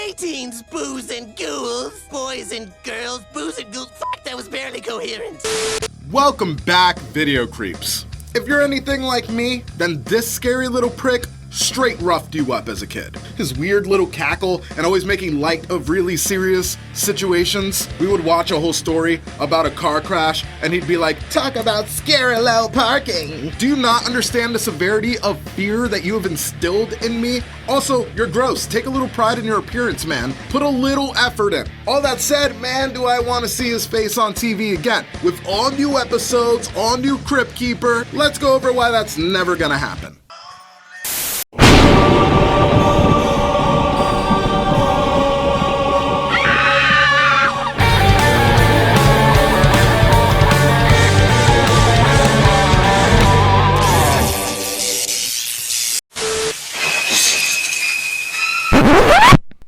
Greetings, booze and ghouls, boys and girls, booze and ghouls. Fuck, that was barely coherent. Welcome back, video creeps. If you're anything like me, then this scary little prick straight roughed you up as a kid. His weird little cackle and always making light of really serious situations. We would watch a whole story about a car crash and he'd be like, talk about scary low parking. Do you not understand the severity of fear that you have instilled in me? Also, you're gross. Take a little pride in your appearance, man. Put a little effort in. All that said, man, do I want to see his face on TV again. With all new episodes, all new Crypt Keeper, let's go over why that's never gonna happen.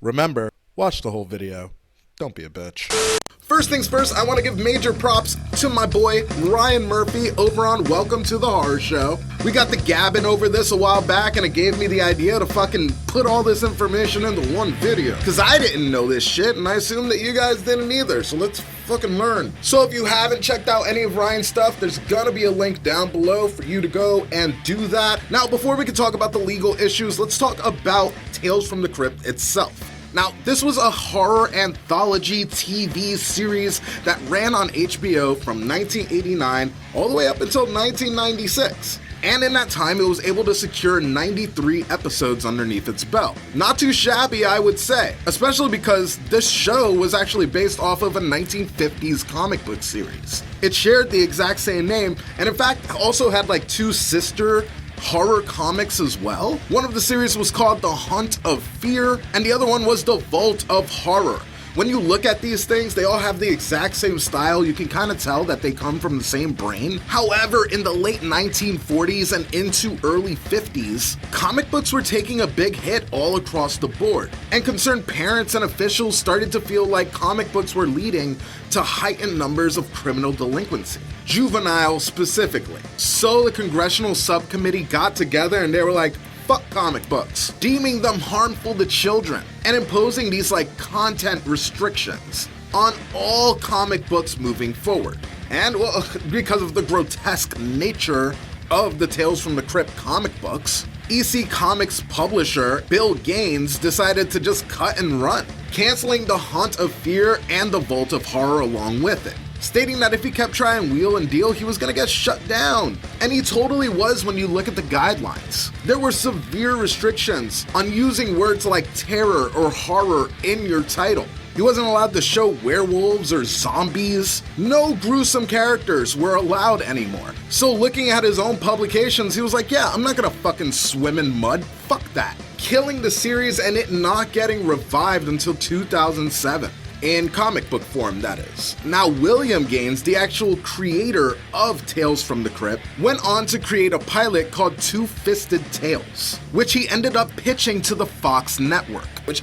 Remember, watch the whole video. Don't be a bitch. First things first, I want to give major props to my boy Ryan Murphy over on Welcome to the Horror Show. We got the gabbing over this a while back and it gave me the idea to fucking put all this information into one video. Cause I didn't know this shit and I assume that you guys didn't either, so let's fucking learn. So if you haven't checked out any of Ryan's stuff, there's gonna be a link down below for you to go and do that. Now, before we can talk about the legal issues, let's talk about Tales from the Crypt itself. Now, this was a horror anthology TV series that ran on HBO from 1989 all the way up until 1996. And in that time, it was able to secure 93 episodes underneath its belt. Not too shabby, I would say, especially because this show was actually based off of a 1950s comic book series. It shared the exact same name, and in fact, also had like two sister horror comics as well. One of the series was called The Haunt of Fear, and the other one was The Vault of Horror. When you look at these things, they all have the exact same style. You can kind of tell that they come from the same brain. However, in the late 1940s and into early 50s, comic books were taking a big hit all across the board. And concerned parents and officials started to feel like comic books were leading to heightened numbers of criminal delinquency, juvenile specifically. So the congressional subcommittee got together and they were like, fuck comic books, deeming them harmful to children, and imposing these like content restrictions on all comic books moving forward. And well, because of the grotesque nature of the Tales from the Crypt comic books, EC Comics publisher Bill Gaines decided to just cut and run, canceling The Haunt of Fear and The Vault of Horror along with it, stating that if he kept trying wheel and deal, he was gonna get shut down. And he totally was when you look at the guidelines. There were severe restrictions on using words like terror or horror in your title. He wasn't allowed to show werewolves or zombies. No gruesome characters were allowed anymore. So looking at his own publications, he was like, yeah, I'm not gonna fucking swim in mud. Fuck that. Killing the series and it not getting revived until 2007. In comic book form, that is. Now, William Gaines, the actual creator of Tales from the Crypt, went on to create a pilot called Two-Fisted Tales, which he ended up pitching to the Fox network, which,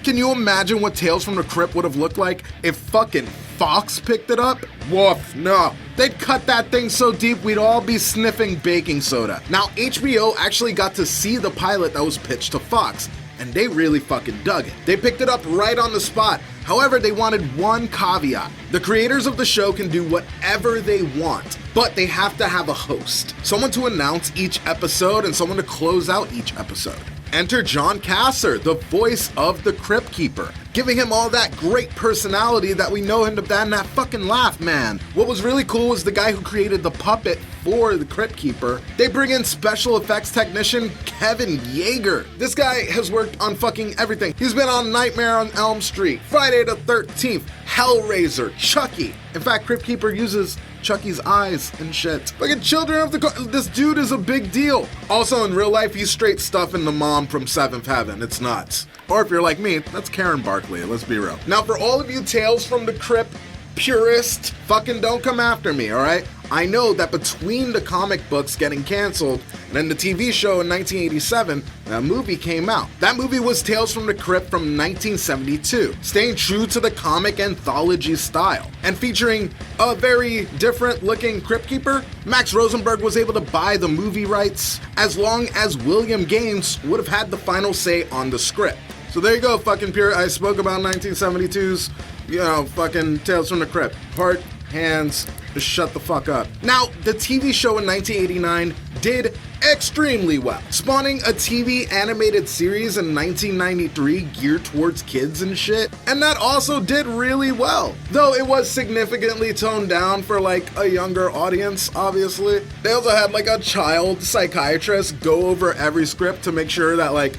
can you imagine what Tales from the Crypt would have looked like if fucking Fox picked it up? Woof, no. They'd cut that thing so deep we'd all be sniffing baking soda. Now, HBO actually got to see the pilot that was pitched to Fox, and they really fucking dug it. They picked it up right on the spot. However, they wanted one caveat. The creators of the show can do whatever they want, but they have to have a host. Someone to announce each episode and someone to close out each episode. Enter John Kasser, the voice of the Crypt Keeper, giving him all that great personality that we know him to be, and that fucking laugh, man. What was really cool was the guy who created the puppet for the Crypt Keeper. They bring in special effects technician Kevin Yeager. This guy has worked on fucking everything. He's been on Nightmare on Elm Street, Friday the 13th, Hellraiser, Chucky. In fact, Crypt Keeper uses Chucky's eyes and shit. Fucking Children of the this dude is a big deal. Also in real life, he's straight stuffing the mom from Seventh Heaven. It's nuts. Or if you're like me, that's Karen Barkley, let's be real. Now for all of you Tales from the Crypt purists, fucking don't come after me, alright? I know that between the comic books getting canceled and then the TV show in 1987, a movie came out. That movie was Tales from the Crypt from 1972, staying true to the comic anthology style. And featuring a very different looking Crypt Keeper, Max Rosenberg was able to buy the movie rights as long as William Gaines would have had the final say on the script. So there you go, fucking pure. I spoke about 1972's, fucking Tales from the Crypt. Heart, hands, just shut the fuck up. Now, the TV show in 1989 did extremely well, spawning a TV animated series in 1993 geared towards kids and shit, and that also did really well, though it was significantly toned down for like a younger audience, obviously. They also had like a child psychiatrist go over every script to make sure that like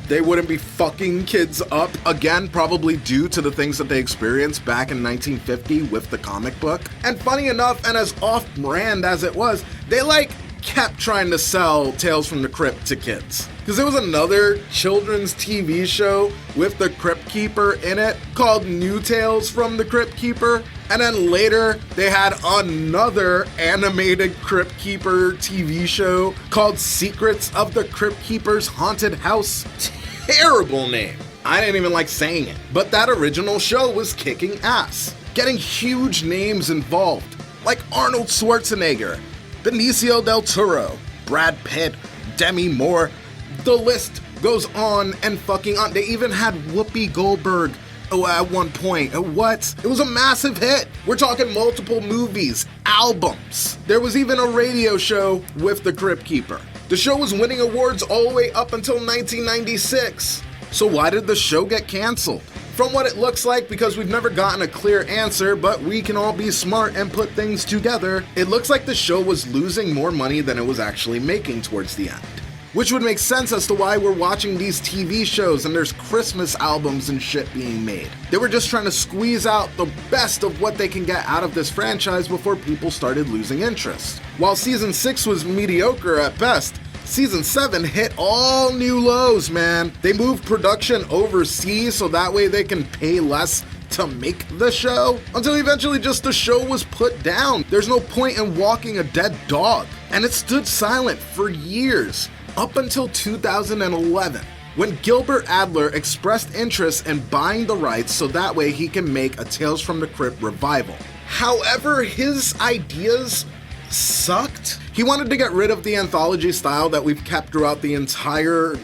they wouldn't be fucking kids up again, probably due to the things that they experienced back in 1950 with the comic book. And funny enough, and as off-brand as it was, they like kept trying to sell Tales from the Crypt to kids. Because there was another children's TV show with the Crypt Keeper in it called New Tales from the Crypt Keeper. And then later, they had another animated Crypt Keeper TV show called Secrets of the Crypt Keeper's Haunted House. Terrible name. I didn't even like saying it. But that original show was kicking ass, getting huge names involved, like Arnold Schwarzenegger, Benicio del Toro, Brad Pitt, Demi Moore. The list goes on and fucking on. They even had Whoopi Goldberg at one point. What? It was a massive hit. We're talking multiple movies, albums. There was even a radio show with the Crypt Keeper. The show was winning awards all the way up until 1996. So why did the show get canceled? From what it looks like, because we've never gotten a clear answer, but we can all be smart and put things together, it looks like the show was losing more money than it was actually making towards the end. Which would make sense as to why we're watching these TV shows and there's Christmas albums and shit being made. They were just trying to squeeze out the best of what they can get out of this franchise before people started losing interest. While season 6 was mediocre at best, season 7 hit all new lows, man. They moved production overseas so that way they can pay less to make the show, until eventually just the show was put down. There's no point in walking a dead dog. And it stood silent for years, up until 2011, when Gilbert Adler expressed interest in buying the rights so that way he can make a Tales from the Crypt revival. However, his ideas sucked. He wanted to get rid of the anthology style that we've kept throughout the entire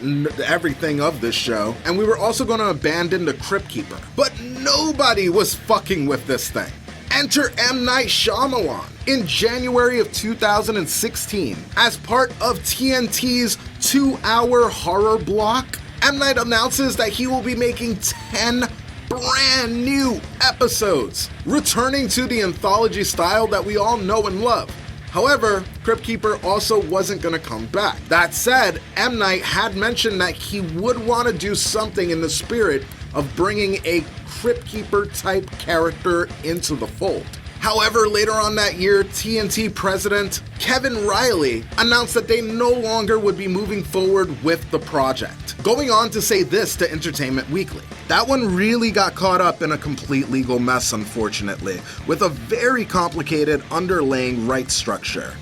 everything of this show, and we were also going to abandon the Crypt Keeper. But nobody was fucking with this thing. Enter M. Night Shyamalan in January of 2016 as part of TNT's 2-hour horror block. M. Night announces that he will be making 10 brand new episodes, returning to the anthology style that we all know and love. However, Crypt Keeper also wasn't going to come back. That said, M. Night had mentioned that he would want to do something in the spirit of bringing a Crypt Keeper type character into the fold. However, later on that year, TNT president Kevin Riley announced that they no longer would be moving forward with the project, going on to say this to Entertainment Weekly. That one really got caught up in a complete legal mess, unfortunately, with a very complicated underlying rights structure.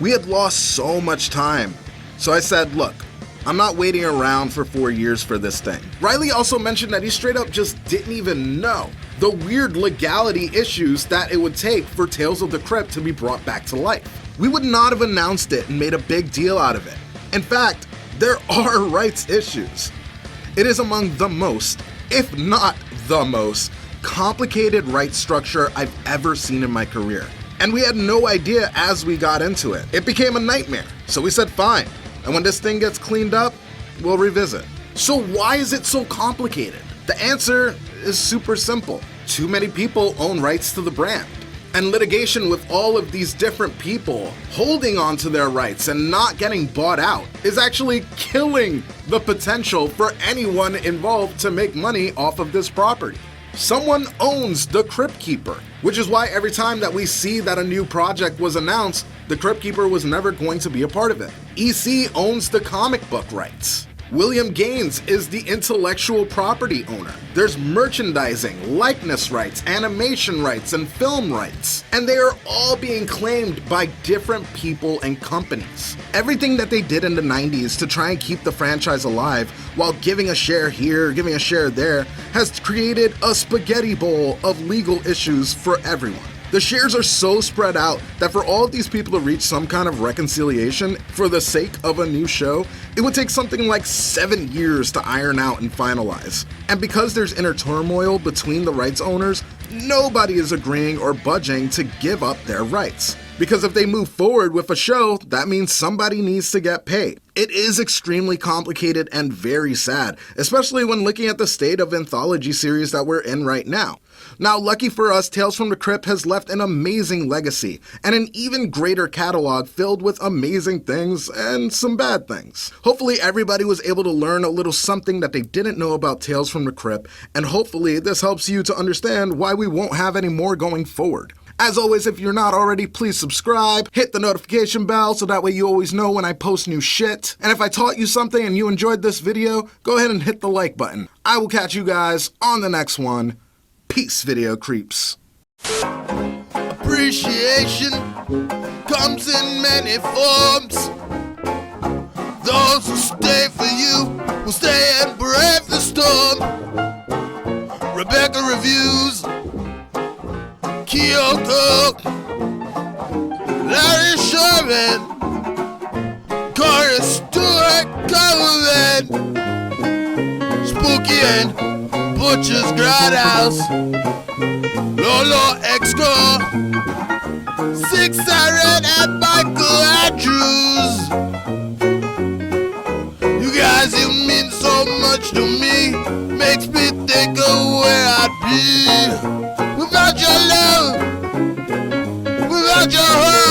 We had lost so much time, so I said, look, I'm not waiting around for 4 years for this thing. Riley also mentioned that he straight up just didn't even know the weird legality issues that it would take for Tales of the Crypt to be brought back to life. We would not have announced it and made a big deal out of it. In fact, there are rights issues. It is among the most, if not the most, complicated rights structure I've ever seen in my career. And we had no idea as we got into it. It became a nightmare, so we said fine. And when this thing gets cleaned up, we'll revisit. So why is it so complicated? The answer is super simple. Too many people own rights to the brand. And litigation with all of these different people holding on to their rights and not getting bought out is actually killing the potential for anyone involved to make money off of this property. Someone owns the Crypt Keeper, which is why every time that we see that a new project was announced, the Crypt Keeper was never going to be a part of it. EC owns the comic book rights. William Gaines is the intellectual property owner. There's merchandising, likeness rights, animation rights, and film rights. And they are all being claimed by different people and companies. Everything that they did in the 90s to try and keep the franchise alive while giving a share here, giving a share there, has created a spaghetti bowl of legal issues for everyone. The shares are so spread out that for all of these people to reach some kind of reconciliation for the sake of a new show, it would take something like 7 years to iron out and finalize. And because there's inner turmoil between the rights owners, nobody is agreeing or budging to give up their rights. Because if they move forward with a show, that means somebody needs to get paid. It is extremely complicated and very sad, especially when looking at the state of anthology series that we're in right now. Now, lucky for us, Tales from the Crypt has left an amazing legacy, and an even greater catalog filled with amazing things and some bad things. Hopefully everybody was able to learn a little something that they didn't know about Tales from the Crypt, and hopefully this helps you to understand why we won't have any more going forward. As always, if you're not already, please subscribe, hit the notification bell so that way you always know when I post new shit. And if I taught you something and you enjoyed this video, go ahead and hit the like button. I will catch you guys on the next one. Peace, video creeps. Appreciation comes in many forms. Those who stay for you will stay and brave the storm. Rebecca reviews, Kyoto, Larry Sherman, Corey Stewart, Coleman, Spooky and Butcher's Grindhouse, Lolo Exco, Six Siren and Michael Andrews. You guys, you mean so much to me, makes me think of where I'd be without your love, without your heart.